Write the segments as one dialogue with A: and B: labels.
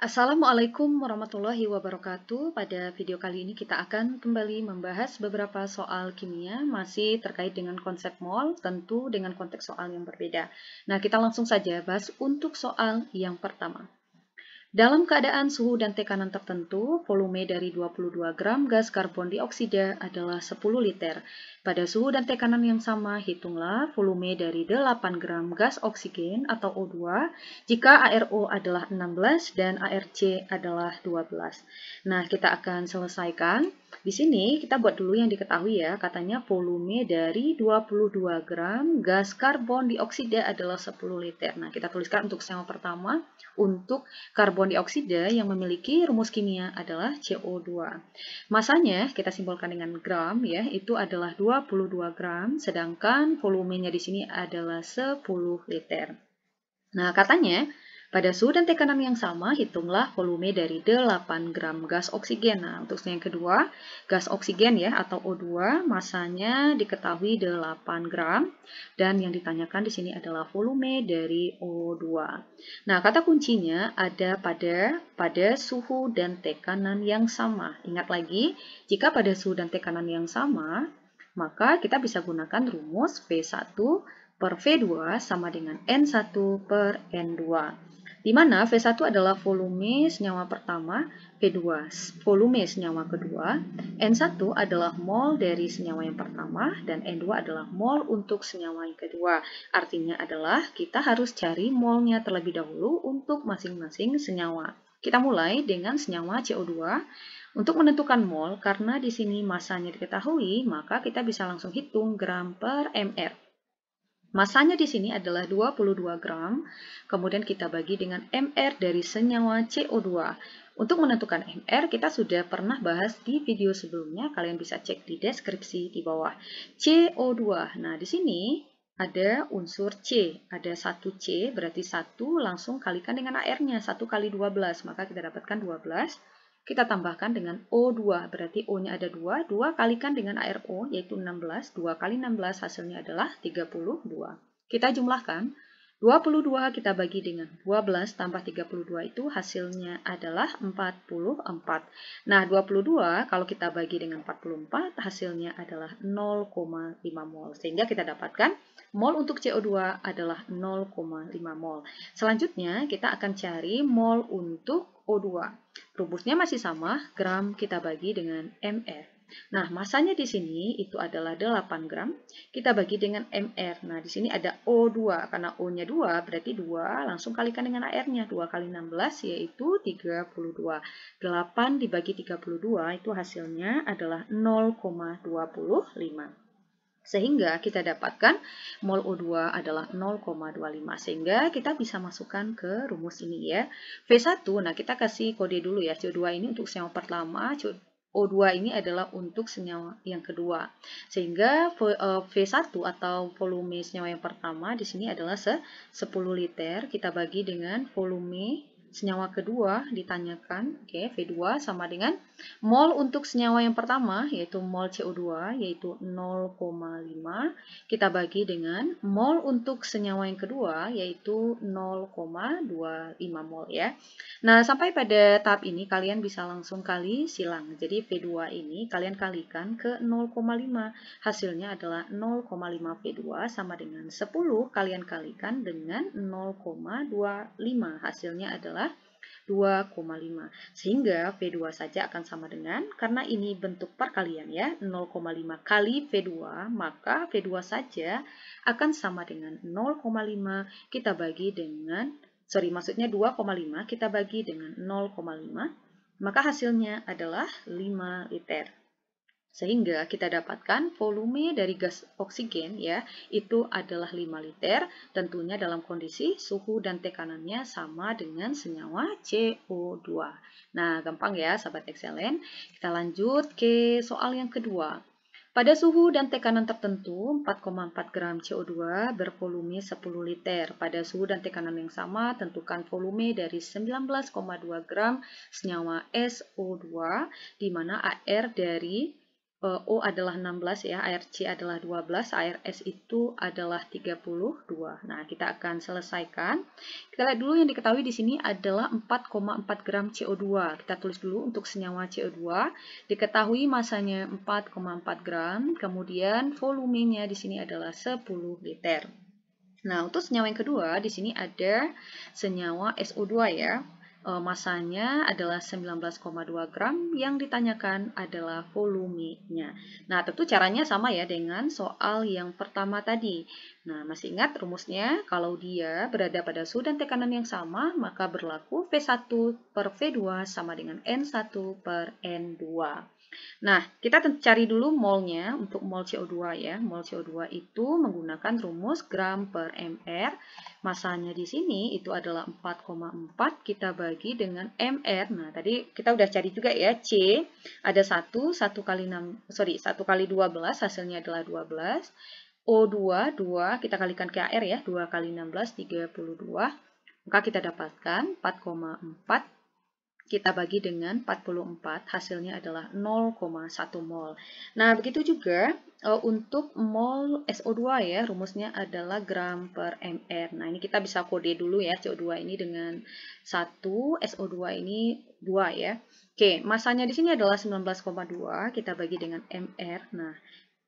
A: Assalamualaikum warahmatullahi wabarakatuh. Pada video kali ini kita akan kembali membahas beberapa soal kimia masih terkait dengan konsep mol, tentu dengan konteks soal yang berbeda. Nah, kita langsung saja bahas untuk soal yang pertama. Dalam keadaan suhu dan tekanan tertentu, volume dari 22 gram gas karbon dioksida adalah 10 liter. Pada suhu dan tekanan yang sama, hitunglah volume dari 8 gram gas oksigen atau O2 jika ARO adalah 16 dan ARC adalah 12. Nah, kita akan selesaikan. Di sini kita buat dulu yang diketahui ya, katanya volume dari 22 gram gas karbon dioksida adalah 10 liter. Nah, kita tuliskan untuk yang pertama, untuk karbon dioksida yang memiliki rumus kimia adalah CO2. Masanya kita simbolkan dengan gram ya, itu adalah 22 gram, sedangkan volumenya di sini adalah 10 liter. Nah, katanya pada suhu dan tekanan yang sama, hitunglah volume dari 8 gram gas oksigen. Nah, untuk yang kedua, gas oksigen ya atau O2, masanya diketahui 8 gram dan yang ditanyakan di sini adalah volume dari O2. Nah, kata kuncinya ada pada suhu dan tekanan yang sama. Ingat lagi, jika pada suhu dan tekanan yang sama, maka kita bisa gunakan rumus V1 per V2 sama dengan N1 per N2. Di mana V1 adalah volume senyawa pertama, V2 volume senyawa kedua, N1 adalah mol dari senyawa yang pertama, dan N2 adalah mol untuk senyawa yang kedua. Artinya adalah kita harus cari molnya terlebih dahulu untuk masing-masing senyawa. Kita mulai dengan senyawa CO2. Untuk menentukan mol, karena di sini masanya diketahui, maka kita bisa langsung hitung gram per mr. Masanya di sini adalah 22 gram, kemudian kita bagi dengan mr dari senyawa CO2. Untuk menentukan mr, kita sudah pernah bahas di video sebelumnya, kalian bisa cek di deskripsi di bawah. CO2, nah di sini ada unsur C, ada 1C, berarti 1 langsung kalikan dengan AR-nya, 1 kali 12, maka kita dapatkan 12. Kita tambahkan dengan O2, berarti O-nya ada 2, 2 kalikan dengan ARO, yaitu 16, 2 kali 16 hasilnya adalah 32. Kita jumlahkan, 22 kita bagi dengan 12 tambah 32 itu hasilnya adalah 44. Nah, 22 kalau kita bagi dengan 44 hasilnya adalah 0,5 mol. Sehingga kita dapatkan mol untuk CO2 adalah 0,5 mol. Selanjutnya kita akan cari mol untuk O2. Rumusnya masih sama, gram kita bagi dengan mr. Nah, masanya di sini itu adalah 8 gram. Kita bagi dengan mr. Nah, di sini ada O2. Karena O-nya 2, berarti 2 langsung kalikan dengan AR-nya. 2 kali 16 yaitu 32. 8 dibagi 32 itu hasilnya adalah 0,25. Sehingga kita dapatkan mol O2 adalah 0,25. Sehingga kita bisa masukkan ke rumus ini ya. V1, nah kita kasih kode dulu ya. CO2 ini untuk senyawa pertama, O2 ini adalah untuk senyawa yang kedua. Sehingga V1 atau volume senyawa yang pertama di sini adalah 10 liter. Kita bagi dengan volume senyawa kedua ditanyakan, oke, V2 sama dengan mol untuk senyawa yang pertama, yaitu mol CO2, yaitu 0,5. Kita bagi dengan mol untuk senyawa yang kedua, yaitu 0,25 mol ya. Nah, sampai pada tahap ini kalian bisa langsung kali silang. Jadi V2 ini kalian kalikan ke 0,5. Hasilnya adalah 0,5 V2 sama dengan 10 kalian kalikan dengan 0,25. Hasilnya adalah 2,5. Sehingga V2 saja akan sama dengan, karena ini bentuk perkalian ya, 0,5 kali V2, maka V2 saja akan sama dengan 0,5 kita bagi dengan, maksudnya 2,5 kita bagi dengan 0,5, maka hasilnya adalah 5 liter. Sehingga kita dapatkan volume dari gas oksigen ya, itu adalah 5 liter, tentunya dalam kondisi suhu dan tekanannya sama dengan senyawa CO2. Nah, gampang ya sahabat excellent. Kita lanjut ke soal yang kedua. Pada suhu dan tekanan tertentu, 4,4 gram CO2 bervolume 10 liter. Pada suhu dan tekanan yang sama, tentukan volume dari 19,2 gram senyawa SO2, di mana AR dari O adalah 16 ya, ARC adalah 12, ARS itu adalah 32. Nah, kita akan selesaikan. Kita lihat dulu yang diketahui di sini adalah 4,4 gram CO2. Kita tulis dulu untuk senyawa CO2. Diketahui masanya 4,4 gram, kemudian volumenya di sini adalah 10 liter. Nah, untuk senyawa yang kedua, di sini ada senyawa SO2 ya. Masanya adalah 19,2 gram, yang ditanyakan adalah volumenya. Nah, tentu caranya sama ya dengan soal yang pertama tadi. Nah, masih ingat rumusnya? Kalau dia berada pada suhu dan tekanan yang sama, maka berlaku V1 per V2 sama dengan N1 per N2. Nah, kita cari dulu molnya untuk mol CO2 ya. Mol CO2 itu menggunakan rumus gram per mr. Masanya di sini itu adalah 4,4 kita bagi dengan mr. Nah, tadi kita udah cari juga ya. C ada 1 kali 1 kali 12 hasilnya adalah 12. O2 2 kita kalikan ke AR ya. 2 kali 16 32. Maka kita dapatkan 4,4 kita bagi dengan 44, hasilnya adalah 0,1 mol. Nah, begitu juga untuk mol SO2 ya, rumusnya adalah gram per mr. Nah, ini kita bisa kode dulu ya, CO2 ini dengan 1, SO2 ini 2 ya. Oke, masanya di sini adalah 19,2, kita bagi dengan mr. Nah,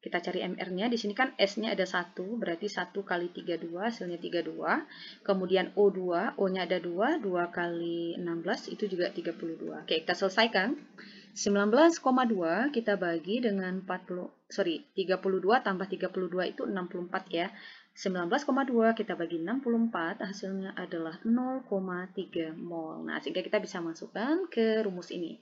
A: kita cari MR-nya, di sini kan S-nya ada 1, berarti 1 kali 32, hasilnya 32. Kemudian O2, O-nya ada 2, 2 kali 16, itu juga 32. Oke, kita selesaikan. 19,2 kita bagi dengan 32 tambah 32 itu 64 ya. 19,2 kita bagi 64, hasilnya adalah 0,3 mol. Nah, sehingga kita bisa masukkan ke rumus ini.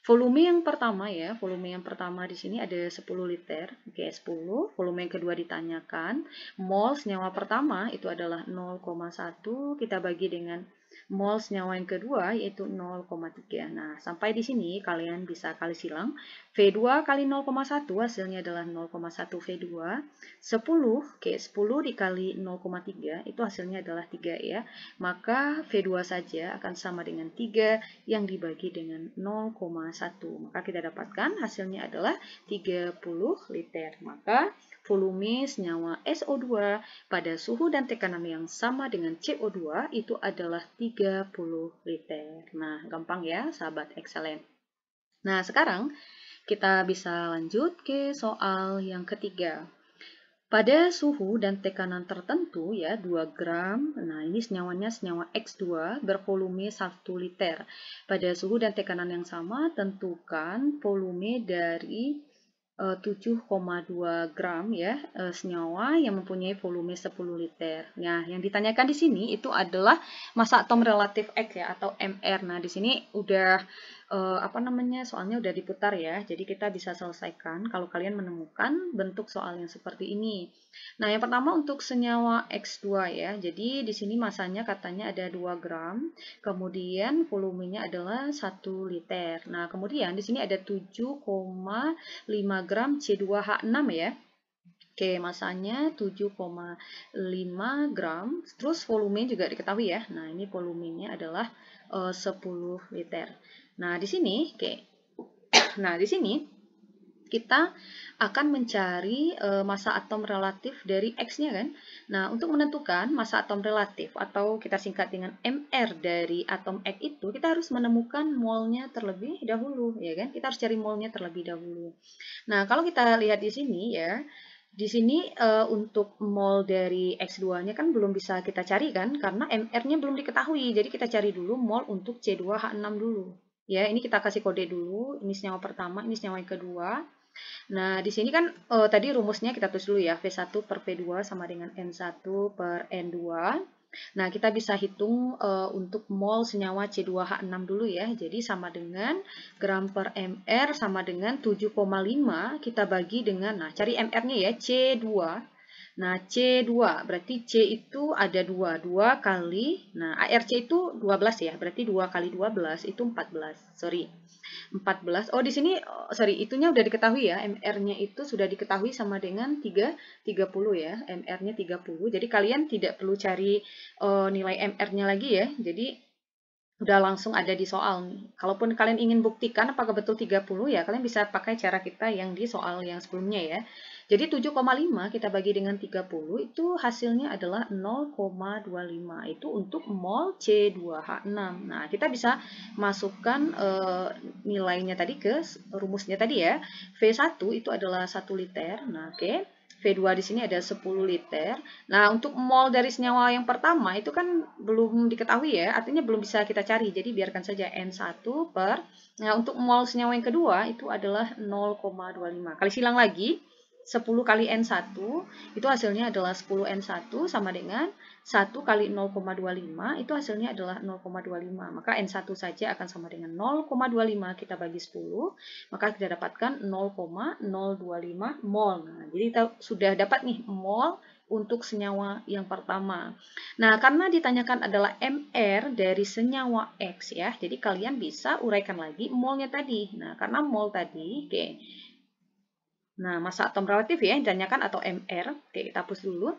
A: Volume yang pertama ya, volume yang pertama di sini ada 10 liter, oke 10. Volume yang kedua ditanyakan, mol senyawa pertama itu adalah 0,1, kita bagi dengan mol senyawa yang kedua yaitu 0,3. Nah, sampai di sini kalian bisa kali silang. V2 kali 0,1 hasilnya adalah 0,1 V2. 10, oke 10 dikali 0,3 itu hasilnya adalah 3 ya. Maka V2 saja akan sama dengan 3 yang dibagi dengan 0,1. Maka kita dapatkan hasilnya adalah 30 liter. Maka volume senyawa SO2 pada suhu dan tekanan yang sama dengan CO2 itu adalah 30 liter. Nah, gampang ya, sahabat excellent. Nah, sekarang kita bisa lanjut ke soal yang ketiga. Pada suhu dan tekanan tertentu ya 2 gram, nah ini senyawanya senyawa X2 bervolume 1 liter. Pada suhu dan tekanan yang sama tentukan volume dari 7,2 gram ya senyawa yang mempunyai volume 10 liter. Nah, yang ditanyakan di sini itu adalah massa atom relatif X ya atau MR. Nah, di sini udah soalnya udah diputar ya. Jadi kita bisa selesaikan kalau kalian menemukan bentuk soal yang seperti ini. Nah, yang pertama untuk senyawa X2 ya. Jadi di sini masanya katanya ada 2 gram, kemudian volumenya adalah 1 liter. Nah, kemudian di sini ada 7,5 gram C2H6 ya. Oke, masanya 7,5 gram. Terus volume juga diketahui ya. Nah, ini volumenya adalah 10 liter. Nah, di sini Nah, di sini kita akan mencari massa atom relatif dari X-nya kan. Nah, untuk menentukan massa atom relatif atau kita singkat dengan MR dari atom X itu, kita harus menemukan molnya terlebih dahulu, ya kan? Kita harus cari molnya terlebih dahulu. Nah, kalau kita lihat di sini ya, di sini untuk mol dari X2-nya kan belum bisa kita cari kan, karena MR-nya belum diketahui. Jadi kita cari dulu mol untuk C2H6 dulu. Ya, ini kita kasih kode dulu. Ini senyawa pertama, ini senyawa yang kedua. Nah, di sini kan tadi rumusnya kita tulis dulu ya, V1 per V2 sama dengan N1 per N2. Nah, kita bisa hitung untuk mol senyawa C2H6 dulu ya. Jadi sama dengan gram per mr sama dengan 7,5 kita bagi dengan, nah cari mr-nya ya, C2. Nah, C2 berarti C itu ada 2 kali, nah ARC itu 12 ya, berarti 2 kali 12 itu 14, sorry. 14. Oh, di sini itunya udah diketahui ya. MR-nya itu sudah diketahui sama dengan 30 ya. MR-nya 30. Jadi kalian tidak perlu cari nilai MR-nya lagi ya. Jadi Udah langsung ada di soal nih. Kalaupun kalian ingin buktikan apakah betul 30 ya, kalian bisa pakai cara kita yang di soal yang sebelumnya ya. Jadi 7,5 kita bagi dengan 30 itu hasilnya adalah 0,25. Itu untuk mol C2H6. Nah, kita bisa masukkan nilainya tadi ke rumusnya tadi ya. V1 itu adalah 1 liter. Nah, oke. V2 di sini ada 10 liter. Nah, untuk mol dari senyawa yang pertama itu kan belum diketahui ya, artinya belum bisa kita cari. Jadi biarkan saja N1 per. Nah, untuk mol senyawa yang kedua itu adalah 0,25. Kali silang lagi, 10 kali N1 itu hasilnya adalah 10 N1 sama dengan 1 kali 0,25 itu hasilnya adalah 0,25. Maka N1 saja akan sama dengan 0,25 kita bagi 10, maka kita dapatkan 0,025 mol. Nah, jadi kita sudah dapat nih mol untuk senyawa yang pertama. Nah, karena ditanyakan adalah MR dari senyawa X ya, jadi kalian bisa uraikan lagi molnya tadi. Nah, karena mol tadi, oke. Nah, massa atom relatif ya, ditanyakan atau MR. Oke, kita hapus dulu.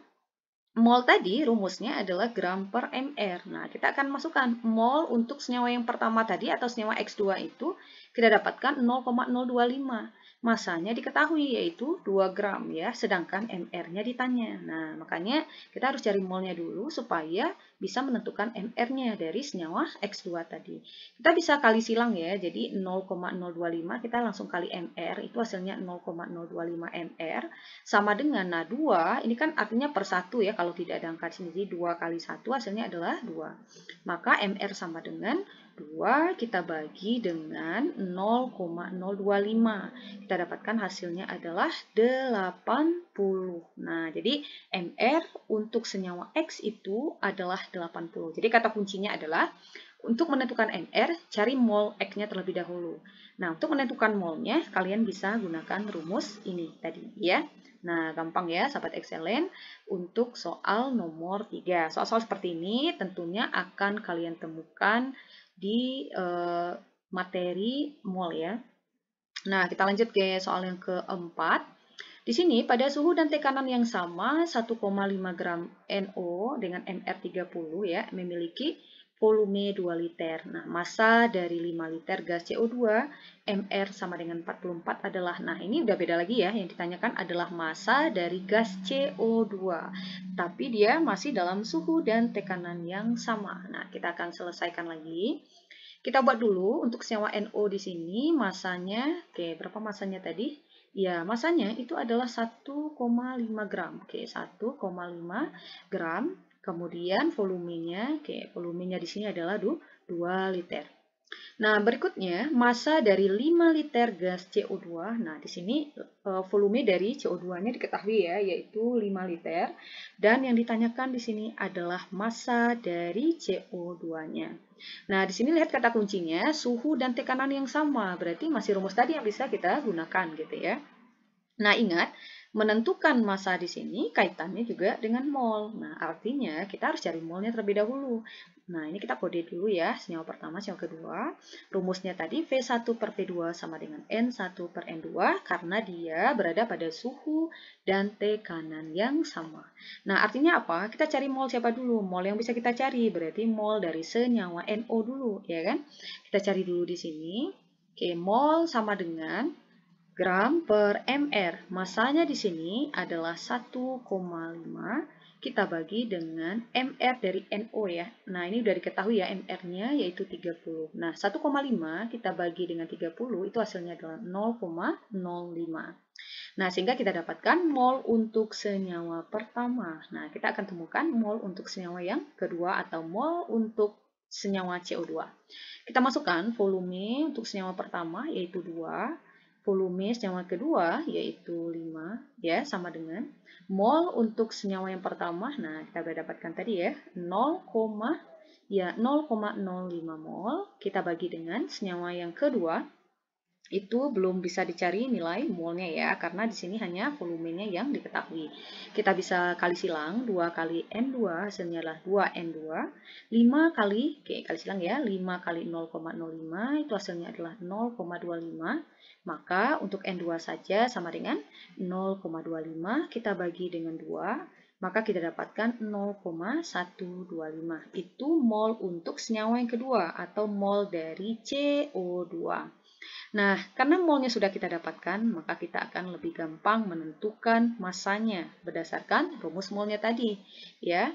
A: Mol tadi rumusnya adalah gram per mr. Nah, kita akan masukkan mol untuk senyawa yang pertama tadi atau senyawa X2 itu kita dapatkan 0,025. Masanya diketahui yaitu 2 gram ya, sedangkan mr-nya ditanya. Nah, makanya kita harus cari molnya dulu supaya bisa menentukan mr-nya dari senyawa X2 tadi. Kita bisa kali silang ya, jadi 0,025 kita langsung kali mr, itu hasilnya 0,025 mr sama dengan, nah 2 ini kan artinya per 1 ya, kalau tidak ada angka di sini, jadi 2 kali 1 hasilnya adalah 2. Maka MR sama dengan 2 kita bagi dengan 0,025. Kita dapatkan hasilnya adalah 80. Nah, jadi MR untuk senyawa X itu adalah 80. Jadi kata kuncinya adalah untuk menentukan MR, cari mol X-nya terlebih dahulu. Nah, untuk menentukan molnya, kalian bisa gunakan rumus ini tadi ya. Nah, gampang ya, sahabat excellent, untuk soal nomor 3. Soal-soal seperti ini tentunya akan kalian temukan di materi mol ya. Nah, kita lanjut ke soal yang keempat. Di sini, pada suhu dan tekanan yang sama, 1,5 gram NO dengan MR30 ya, memiliki volume 2 liter. Nah, massa dari 5 liter gas CO2, MR sama dengan 44 adalah, nah ini udah beda lagi ya, yang ditanyakan adalah massa dari gas CO2. Tapi dia masih dalam suhu dan tekanan yang sama. Nah, kita akan selesaikan lagi. Kita buat dulu untuk senyawa NO di sini, massanya, oke, berapa massanya tadi? Ya, masanya itu adalah 1,5 gram. Oke, 1,5 gram. Kemudian volumenya, oke, volumenya di sini adalah 2 liter. Nah, berikutnya massa dari 5 liter gas CO2. Nah, di sini volume dari CO2-nya diketahui ya, yaitu 5 liter. Dan yang ditanyakan di sini adalah massa dari CO2-nya. Nah, di sini lihat kata kuncinya, suhu dan tekanan yang sama. Berarti masih rumus tadi yang bisa kita gunakan gitu ya. Nah, ingat, menentukan massa di sini kaitannya juga dengan mol. Nah, artinya kita harus cari molnya terlebih dahulu. Nah, ini kita kode dulu ya, senyawa pertama, senyawa kedua. Rumusnya tadi V1 per V2 sama dengan N1 per N2 karena dia berada pada suhu dan tekanan yang sama. Nah, artinya apa? Kita cari mol siapa dulu? Mol yang bisa kita cari, berarti mol dari senyawa NO dulu, ya kan? Kita cari dulu di sini. Oke, mol sama dengan gram per mr. Masanya di sini adalah 1,5. Kita bagi dengan mr dari NO ya. Nah, ini udah diketahui ya mr-nya yaitu 30. Nah, 1,5 kita bagi dengan 30 itu hasilnya adalah 0,05. Nah, sehingga kita dapatkan mol untuk senyawa pertama. Nah, kita akan temukan mol untuk senyawa yang kedua atau mol untuk senyawa CO2. Kita masukkan volume untuk senyawa pertama yaitu 2. Volume senyawa kedua yaitu 5 ya, sama dengan mol untuk senyawa yang pertama. Nah, kita sudah dapatkan tadi ya 0,05 mol. Kita bagi dengan senyawa yang kedua, itu belum bisa dicari nilai molnya ya, karena di sini hanya volumenya yang diketahui. Kita bisa kali silang, 2 kali N2 hasilnya adalah 2N2, 5 kali, oke, kali silang ya, 5 kali 0,05 itu hasilnya adalah 0,25, maka untuk N2 saja sama dengan 0,25, kita bagi dengan 2, maka kita dapatkan 0,125. Itu mol untuk senyawa yang kedua atau mol dari CO2. Nah, karena molnya sudah kita dapatkan, maka kita akan lebih gampang menentukan masanya berdasarkan rumus molnya tadi. Ya,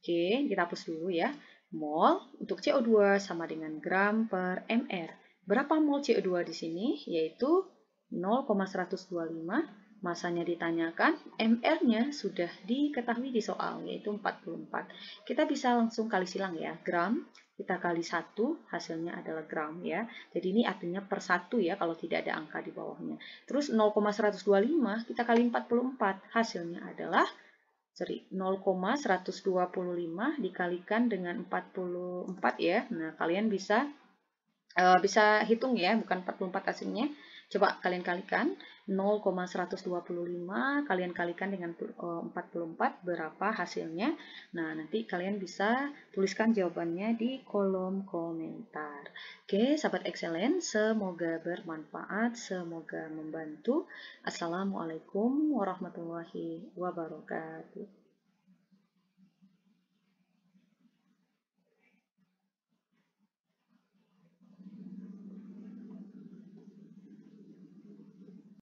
A: oke, kita hapus dulu ya. Mol untuk CO2 sama dengan gram per mr. Berapa mol CO2 di sini? Yaitu 0,125. Masanya ditanyakan, mr-nya sudah diketahui di soal, yaitu 44. Kita bisa langsung kali silang ya, gram kita kali 1, hasilnya adalah gram ya. Jadi ini artinya per 1 ya, kalau tidak ada angka di bawahnya. Terus 0,125 kita kali 44, hasilnya adalah 0,125 dikalikan dengan 44 ya. Nah, kalian bisa hitung ya, bukan 44 hasilnya. Coba kalian kalikan 0,125 kalian kalikan dengan 44 berapa hasilnya. Nah, nanti kalian bisa tuliskan jawabannya di kolom komentar. Oke, sahabat excellent, semoga bermanfaat, semoga membantu. Assalamualaikum warahmatullahi wabarakatuh.